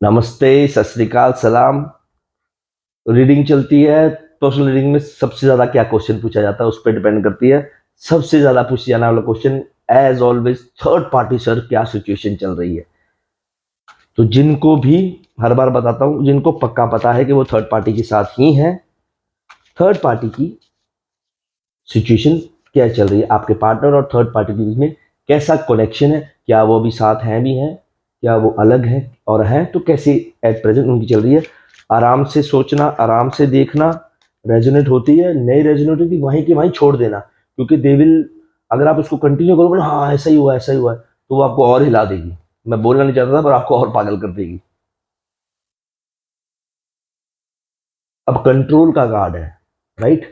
नमस्ते, सत श्री अकाल, सलाम। रीडिंग चलती है। पर्सनल रीडिंग में सबसे ज्यादा क्या क्वेश्चन पूछा जाता है उस पर डिपेंड करती है। सबसे ज्यादा पूछा जाने वाला question as always, third party sir क्या सिचुएशन चल रही है। तो जिनको भी हर बार बताता हूं, जिनको पक्का पता है कि वो थर्ड पार्टी के साथ ही है, थर्ड पार्टी की सिचुएशन क्या चल रही है, आपके पार्टनर और थर्ड पार्टी के बीच में कैसा कनेक्शन है, क्या वो भी साथ हैं भी हैं, क्या वो अलग हैं और हैं तो कैसे एट प्रेजेंट उनकी चल रही है। आराम से सोचना, आराम से देखना, रेजोनेट होती है, नहीं रेजोनेट होती वहीं की वहीं छोड़ देना, क्योंकि दे विल, अगर आप उसको कंटिन्यू करोगे ना, हाँ ऐसा ही हुआ ऐसा ही हुआ है, तो वो आपको और हिला देगी। मैं बोलना नहीं चाहता था पर आपको और पागल कर देगी। अब कंट्रोल का कार्ड है, राइट।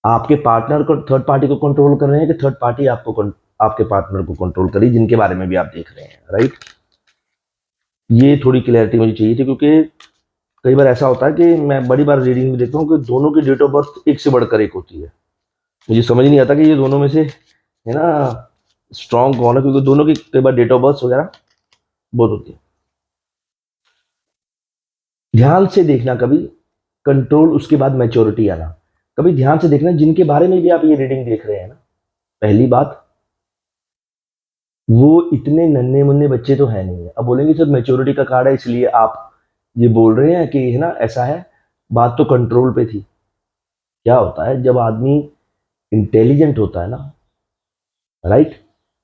आपके पार्टनर को, थर्ड पार्टी को कंट्रोल कर रहे हैं कि थर्ड पार्टी आपके पार्टनर को कंट्रोल करी, जिनके बारे में भी आप देख रहे हैं, राइट। ये थोड़ी क्लैरिटी मुझे चाहिए थी, क्योंकि कई बार ऐसा होता है कि मैं बड़ी बार रीडिंग में देखता हूँ कि दोनों की डेट ऑफ बर्थ एक से बढ़कर एक होती है। मुझे समझ नहीं आता कि ये दोनों में से है ना स्ट्रांग कौन है, क्योंकि दोनों की कई बार डेट ऑफ बर्थ वगैरह बहुत होती है। ध्यान से देखना कभी, कंट्रोल उसके बाद मैच्योरिटी आना। कभी ध्यान से देखना जिनके बारे में भी आप ये रीडिंग देख रहे हैं ना, पहली बात, वो इतने नन्हे मुन्ने बच्चे तो है नहीं है। अब बोलेंगे सर मैच्योरिटी का कार्ड है इसलिए आप ये बोल रहे हैं कि है ना ऐसा है। बात तो कंट्रोल पे थी। क्या होता है जब आदमी इंटेलिजेंट होता है ना, राइट,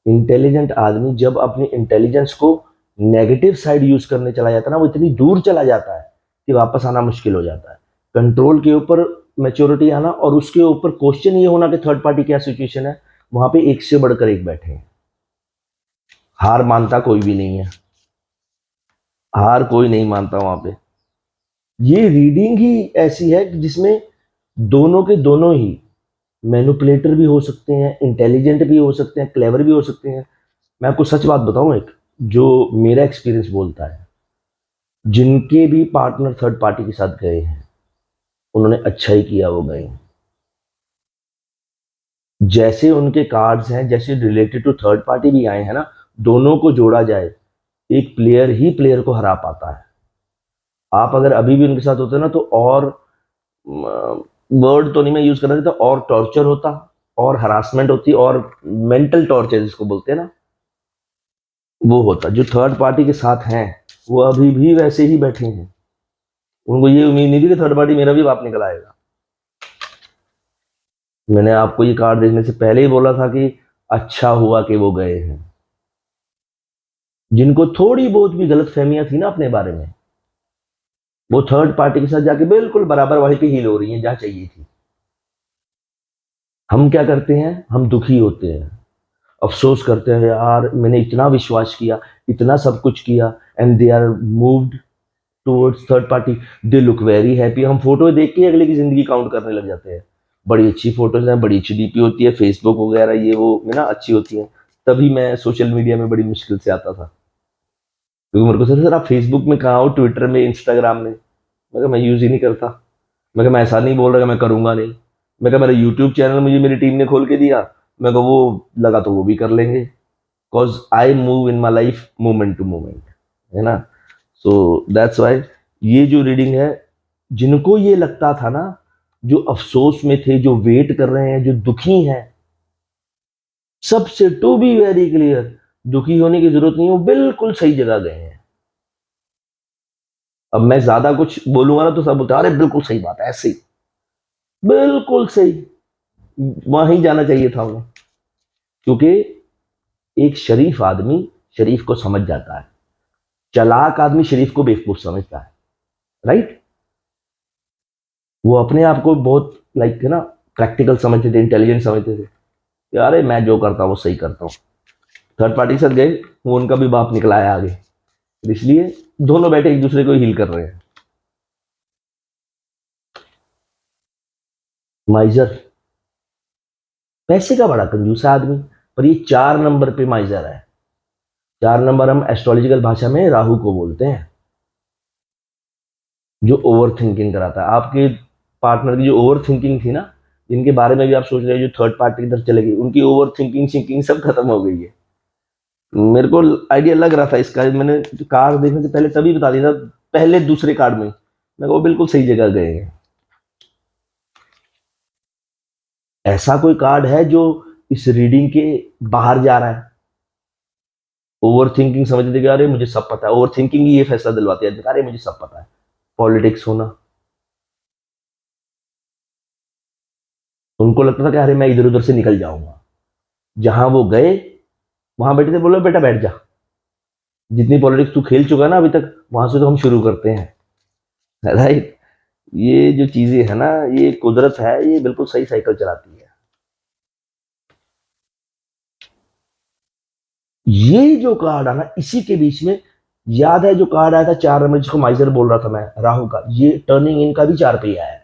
इंटेलिजेंट आदमी जब अपनी इंटेलिजेंस को नेगेटिव साइड यूज करने चला जाता है ना, वो इतनी दूर चला जाता है कि वापस आना मुश्किल हो जाता है। कंट्रोल के ऊपर मैच्योरिटी आना, और उसके ऊपर क्वेश्चन ये होना कि थर्ड पार्टी क्या सिचुएशन है, वहां पे एक से बढ़कर एक बैठे हैं। हार मानता कोई भी नहीं है, हार कोई नहीं मानता वहां पे। ये रीडिंग ही ऐसी है कि जिसमें दोनों के दोनों ही मैनिपुलेटर भी हो सकते हैं, इंटेलिजेंट भी हो सकते हैं, क्लेवर भी हो सकते हैं। मैं आपको सच बात बताऊं, एक जो मेरा एक्सपीरियंस बोलता है, जिनके भी पार्टनर थर्ड पार्टी के साथ गए हैं उन्होंने अच्छा ही किया वो गए। जैसे उनके कार्ड्स हैं, जैसे रिलेटेड टू थर्ड पार्टी भी आए हैं ना, दोनों को जोड़ा जाए, एक प्लेयर ही प्लेयर को हरा पाता है। आप अगर अभी भी उनके साथ होते ना, तो और वर्ड तो नहीं मैं यूज करना चाहता, और टॉर्चर होता, और हरासमेंट होती, और मेंटल टॉर्चर जिसको बोलते हैं ना, वो होता। जो थर्ड पार्टी के साथ हैं वो अभी भी वैसे ही बैठे हैं। उनको ये उम्मीद नहीं थी कि थर्ड पार्टी मेरा भी बाप निकल आएगा। मैंने आपको ये कार्ड देखने से पहले ही बोला था कि अच्छा हुआ कि वो गए हैं। जिनको थोड़ी बहुत भी गलत फहमियां थी ना अपने बारे में, वो थर्ड पार्टी के साथ जाके बिल्कुल बराबर वहीं पे हील हो रही हैं जहां चाहिए थी। हम क्या करते हैं, हम दुखी होते हैं, अफसोस करते हैं, यार मैंने इतना विश्वास किया, इतना सब कुछ किया, and they are moved towards third party, they look very happy. हम फोटो देख के अगले की जिंदगी काउंट करने लग जाते हैं। बड़ी अच्छी फोटोज हैं, बड़ी अच्छी डीपी होती है, फेसबुक वगैरह ये वो में ना अच्छी होती है। तभी मैं सोशल मीडिया में बड़ी मुश्किल से आता था, क्योंकि मेरे को सर आप फेसबुक में कहाँ हो, ट्विटर में, इंस्टाग्राम में। मैं कहा मैं यूज ही नहीं करता। मैं कहा मैं ऐसा नहीं बोल रहा कि मैं करूंगा नहीं। मैं कहा मेरा यूट्यूब चैनल मुझे मेरी टीम ने खोल के दिया, मैं कहा वो लगा तो वो भी कर लेंगे, because I move in my life moment to moment, है ना। सो दैट्स वाई ये जो रीडिंग है, जिनको ये लगता था ना, जो अफसोस में थे, जो वेट कर रहे हैं, जो दुखी हैं, सबसे टू बी वेरी क्लियर, दुखी होने की जरूरत नहीं, वो बिल्कुल सही जगह गए हैं। अब मैं ज्यादा कुछ बोलूंगा ना तो सब बोलते हैं, अरे बिल्कुल सही बात है, ऐसे ही बिल्कुल सही, वहीं जाना चाहिए था उन्हें। क्योंकि एक शरीफ आदमी शरीफ को समझ जाता है, चालाक आदमी शरीफ को बेवकूफ समझता है, राइट। वो अपने आप को बहुत लाइक है ना प्रैक्टिकल समझते थे, इंटेलिजेंट समझते थे, यार मैं जो करता हूँ वो सही करता हूँ। थर्ड पार्टी के साथ गए, वो उनका भी बाप निकला है आगे, इसलिए दोनों बैठे एक दूसरे को हील कर रहे हैं। माइजर, पैसे का बड़ा कंजूस है आदमी, पर ये 4 नंबर पे माइजर है। 4 नंबर हम एस्ट्रोलॉजिकल भाषा में राहु को बोलते हैं, जो ओवर थिंकिंग कराता है। आपके पार्टनर की जो ओवर थिंकिंग थी ना, जिनके बारे में भी आप सोच रहे हो जो थर्ड पार्टी की तरफ चले गई, उनकी ओवर थिंकिंग सिंकिंग सब खत्म हो गई है। मेरे को आइडिया लग रहा था इसका, मैंने कार्ड देखने से पहले तभी बता दिया था, पहले दूसरे कार्ड में मैं वो बिल्कुल सही जगह गए हैं। ऐसा कोई कार्ड है जो इस रीडिंग के बाहर जा रहा है? ओवर थिंकिंग समझ लेते अरे मुझे सब पता है, ओवर थिंकिंग ही ये फैसला दिलवाती है अरे मुझे सब पता है। पॉलिटिक्स होना, उनको लगता था कि अरे मैं इधर उधर से निकल जाऊंगा। जहां वो गए वहां बैठे थे, बोलो बेटा बैठ जा, जितनी पॉलिटिक्स तू खेल चुका है ना अभी तक, वहां से तो हम शुरू करते हैं। राइट। ये जो चीजें है ना, ये कुदरत है, ये बिल्कुल सही साइकिल चलाती है। ये जो कार्ड आना इसी के बीच में, याद है जो कार्ड आया था 4 नंबर जिसको माइजर बोल रहा था मैं, राहु का, ये टर्निंग इन का भी 4 पे ही आया है।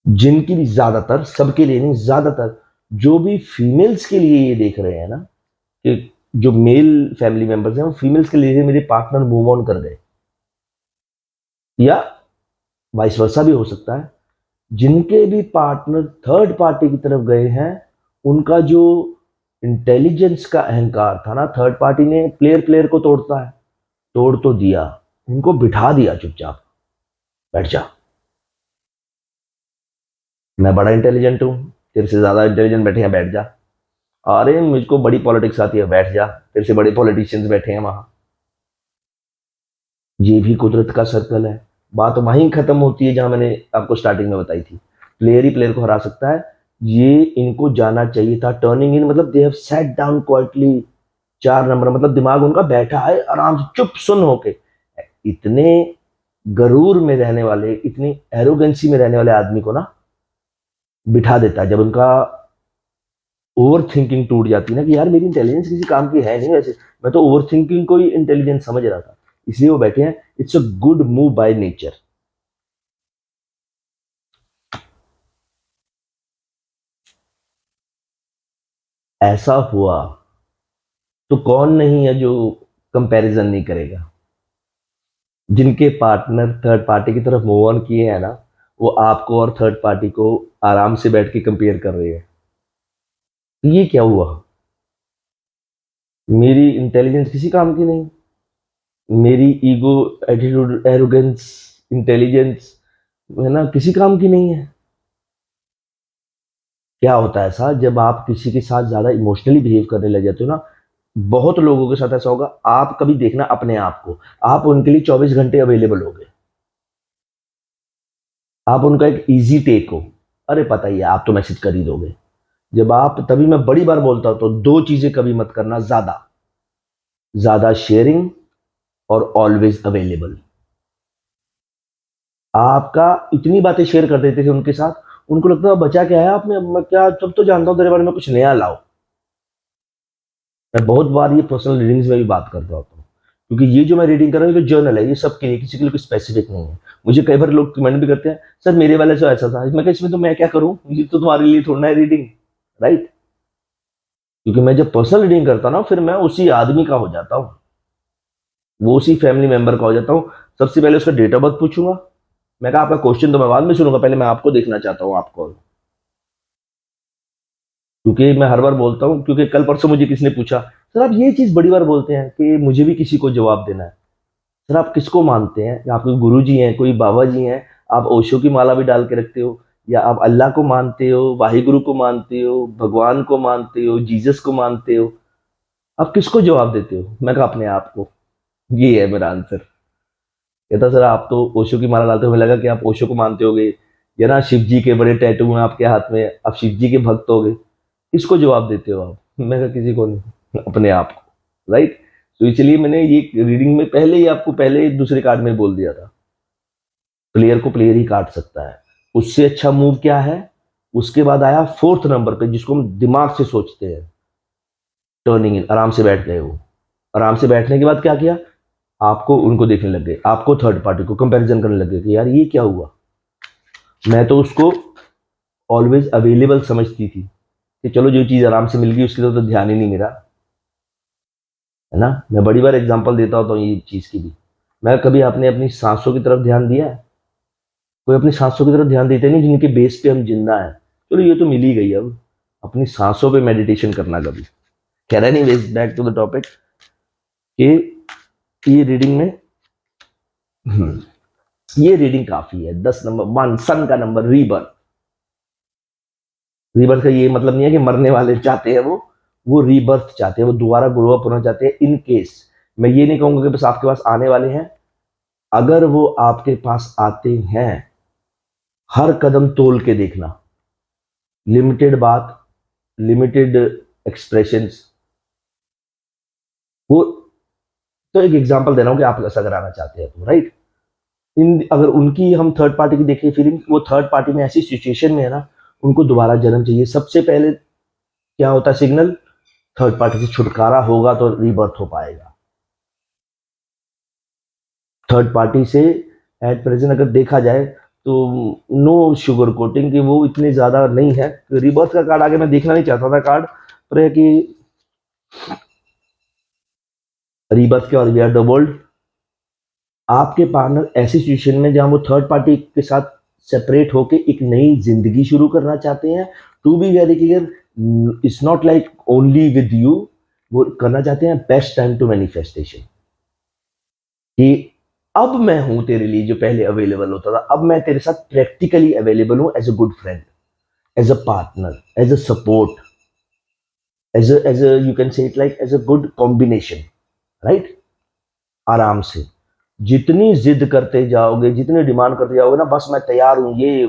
जिनकी भी ज्यादातर, सबके लिए नहीं, ज्यादातर जो भी फीमेल्स के लिए ये देख रहे हैं ना कि जो मेल फैमिली मेंबर्स हैं वो फीमेल्स के लिए मेरे पार्टनर मूव ऑन कर गए, या वाइस वर्सा भी हो सकता है, जिनके भी पार्टनर थर्ड पार्टी की तरफ गए हैं, उनका जो इंटेलिजेंस का अहंकार था ना, थर्ड पार्टी ने प्लेयर प्लेयर को तोड़ता है, तोड़ तो दिया, उनको बिठा दिया चुपचाप, बैठ जा, मैं बड़ा इंटेलिजेंट हूं, तेरे से ज्यादा इंटेलिजेंट बैठे हैं, बैठ जा, अरे मुझको बड़ी पॉलिटिक्स आती है, बैठ जा, तेरे से बड़े पॉलिटिशियंस बैठे हैं वहां। ये भी कुदरत का सर्कल है। बात वहीं खत्म होती है जहां मैंने आपको स्टार्टिंग में बताई थी, प्लेयर ही प्लेयर को हरा सकता है। ये इनको जाना चाहिए था टर्निंग इन, मतलब they have set down quietly. 4 number मतलब दिमाग उनका बैठा है आराम से चुप सुन होके। इतने गरूर में रहने वाले, इतनी एरोगेंसी में रहने वाले आदमी को ना बिठा देता है, जब उनका ओवर थिंकिंग टूट जाती है ना कि यार मेरी इंटेलिजेंस किसी काम की है नहीं, वैसे मैं तो ओवर थिंकिंग को ही इंटेलिजेंस समझ रहा था, इसलिए वो बैठे हैं। It's a good move by nature. ऐसा हुआ तो कौन नहीं है जो कंपैरिजन नहीं करेगा। जिनके पार्टनर थर्ड पार्टी की तरफ मूव ऑन किए हैं ना, वो आपको और थर्ड पार्टी को आराम से बैठ के कंपेयर कर रहे हैं। ये क्या हुआ? मेरी इंटेलिजेंस किसी काम की नहीं, मेरी ईगो, एटीट्यूड, एरोगेंस, इंटेलिजेंस है ना, किसी काम की नहीं है। क्या होता है ऐसा, जब आप किसी के साथ ज्यादा इमोशनली बिहेव करने लग जाते हो ना, बहुत लोगों के साथ ऐसा होगा, आप कभी देखना अपने आप को, आप उनके लिए 24 घंटे अवेलेबल होगे, आप उनका एक इजी टेक हो, अरे पता ही है आप तो मैसेज कर ही दोगे। जब आप, तभी मैं बड़ी बार बोलता हूं तो 2 चीजें कभी मत करना, ज्यादा ज्यादा शेयरिंग और ऑलवेज अवेलेबल। आपका इतनी बातें शेयर कर देते थे उनके साथ, उनको लगता था बचा क्या है आपने, मैं क्या सब तो जानता हूं तेरे बारे में, कुछ नया लाओ। मैं बहुत बार ये पर्सनल रीडिंग्स में भी बात करता होता हूँ, क्योंकि ये जो मैं रीडिंग कर रहा हूँ ये जर्नल है, ये सबके लिए, किसी के लिए कोई स्पेसिफिक नहीं है। मुझे कई बार लोग कमेंट भी करते हैं, सर मेरे वाले से ऐसा था, मैं इसमें तो मैं क्या करूँ, ये तो तुम्हारे लिए थोड़ा है रीडिंग, राइट। क्योंकि मैं जब पर्सनल रीडिंग करता ना, फिर मैं उसी आदमी का हो जाता हूँ, वो उसी फैमिली मेंबर का हो जाता हूँ। सबसे पहले उसका डेट ऑफ बर्थ पूछूंगा, मैं कहा आपका क्वेश्चन तो मैं बाद में सुनूंगा, पहले मैं आपको देखना चाहता हूँ आपको। क्योंकि मैं हर बार बोलता हूँ, क्योंकि कल परसों मुझे किसी ने पूछा, सर आप ये चीज बड़ी बार बोलते हैं कि मुझे भी किसी को जवाब देना है, सर आप किसको मानते हैं, आप कोई गुरु जी हैं, कोई बाबा जी हैं, आप ओशो की माला भी डाल के रखते हो, या आप अल्लाह को मानते हो, वाहिगुरु को मानते हो, भगवान को मानते हो, जीसस को मानते हो, आप किसको जवाब देते हो? मैं कहा अपने आप को। ये है मेरा आंसर। कहता सर आप तो ओशो की माला डालते हो, हमें लगा कि आप ओशो को मानते होगे, या ना शिव जी के बड़े टैटू हैं आपके हाथ में, आप शिव जी के भक्त होगे, किसको जवाब देते हो आप? मैं कहा किसी को नहीं, अपने आप को, राइट। तो इसलिए मैंने ये रीडिंग में पहले ही आपको, पहले दूसरे कार्ड में बोल दिया था, प्लेयर को प्लेयर ही काट सकता है। उससे अच्छा मूव क्या है? उसके बाद आया 4th नंबर पे, जिसको हम दिमाग से सोचते हैं, टर्निंग इन, आराम से बैठ गए वो। आराम से बैठने के बाद क्या किया, आपको उनको देखने लग गए, आपको थर्ड पार्टी को कंपैरिजन करने लग गए कि यार ये क्या हुआ। मैं तो उसको ऑलवेज अवेलेबल समझती थी कि चलो जो चीज आराम से मिल गई उसकी तो ध्यान ही नहीं मेरा, है ना। मैं बड़ी बार एग्जांपल देता होता हूँ ये चीज की भी। मैं कभी आपने अपनी सांसों की तरफ ध्यान दिया है? कोई अपनी सांसों की तरफ ध्यान देते नहीं जिनके बेस पे हम जिंदा है। चलो ये तो मिल ही गई, अब अपनी सांसों पे मेडिटेशन करना कभी, खैर anyways back to the topic कि ये रीडिंग में ये रीडिंग काफी है। 10 नंबर 1 सन का नंबर रीबर्थ। रीबर्थ का ये मतलब नहीं है कि मरने वाले चाहते हैं, वो रीबर्थ चाहते हैं, वो दोबारा ग्रो अप होना चाहते हैं। इन केस मैं ये नहीं कहूंगा कि बस आपके पास आने वाले हैं, अगर वो आपके पास आते हैं हर कदम तोल के देखना। लिमिटेड बात, लिमिटेड एक्सप्रेशंस, वो तो एक एग्जांपल दे रहा हूं कि आप ऐसा कराना चाहते हैं तो राइट। इन अगर उनकी हम थर्ड पार्टी की देखिए फीलिंग, वो थर्ड पार्टी में ऐसी सिचुएशन में है ना, उनको दोबारा जन्म चाहिए। सबसे पहले क्या होता है सिग्नल, थर्ड पार्टी से छुटकारा होगा तो रीबर्थ हो पाएगा। थर्ड पार्टी से एट प्रेजेंट अगर देखा जाए तो नो शुगर कोटिंग की वो इतने ज्यादा नहीं है। रीबर्थ का कार्ड आगे मैं देखना नहीं चाहता था कार्ड, पर है कि रीबर्थ के और वी आर द वर्ल्ड। आपके पार्टनर ऐसी सिचुएशन में जहां वो थर्ड पार्टी के साथ सेपरेट होके एक नई जिंदगी शुरू करना चाहते हैं। To be very clear, it's not like only with you, वो करना चाहते हैं बेस्ट टाइम टू मैनिफेस्टेशन कि अब मैं हूं तेरे लिए, जो पहले अवेलेबल होता था अब मैं तेरे साथ प्रैक्टिकली अवेलेबल हूं, as a good friend, as a partner, as a support, as a you can say it like as a good combination, right. आराम से जितनी जिद करते जाओगे, जितनी डिमांड करते जाओगे ना, बस मैं तैयार हूं, ये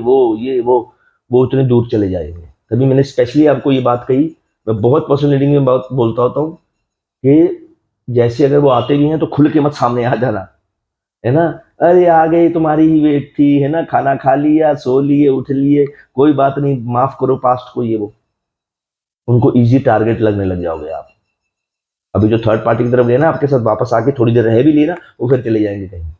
वो उतने दूर चले जाएंगे। तभी मैंने स्पेशली आपको ये बात कही। मैं बहुत पर्सनल रीडिंग में बात बोलता होता हूँ कि जैसे अगर वो आते भी हैं तो खुल के मत सामने आ जाना, है ना। अरे आ गई, तुम्हारी ही वेट थी, है ना, खाना खा लिया, सो लिए, उठ लिए, कोई बात नहीं, माफ करो पास्ट को, ये वो, उनको इजी टारगेट लगने लग जाओगे आप। अभी जो थर्ड पार्टी की तरफ गए ना, आपके साथ वापस आके थोड़ी देर रह भी लिए ना, वो फिर चले जाएंगे कहीं।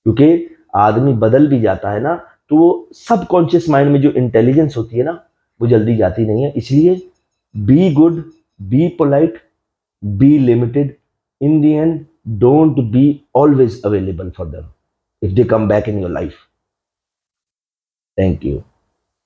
क्योंकि आदमी बदल भी जाता है ना, तो वो सबकॉन्शियस माइंड में जो इंटेलिजेंस होती है ना, वो जल्दी जाती नहीं है। इसलिए be good, be polite, be limited. In the end don't be always available for them if they come back in your life. Thank you.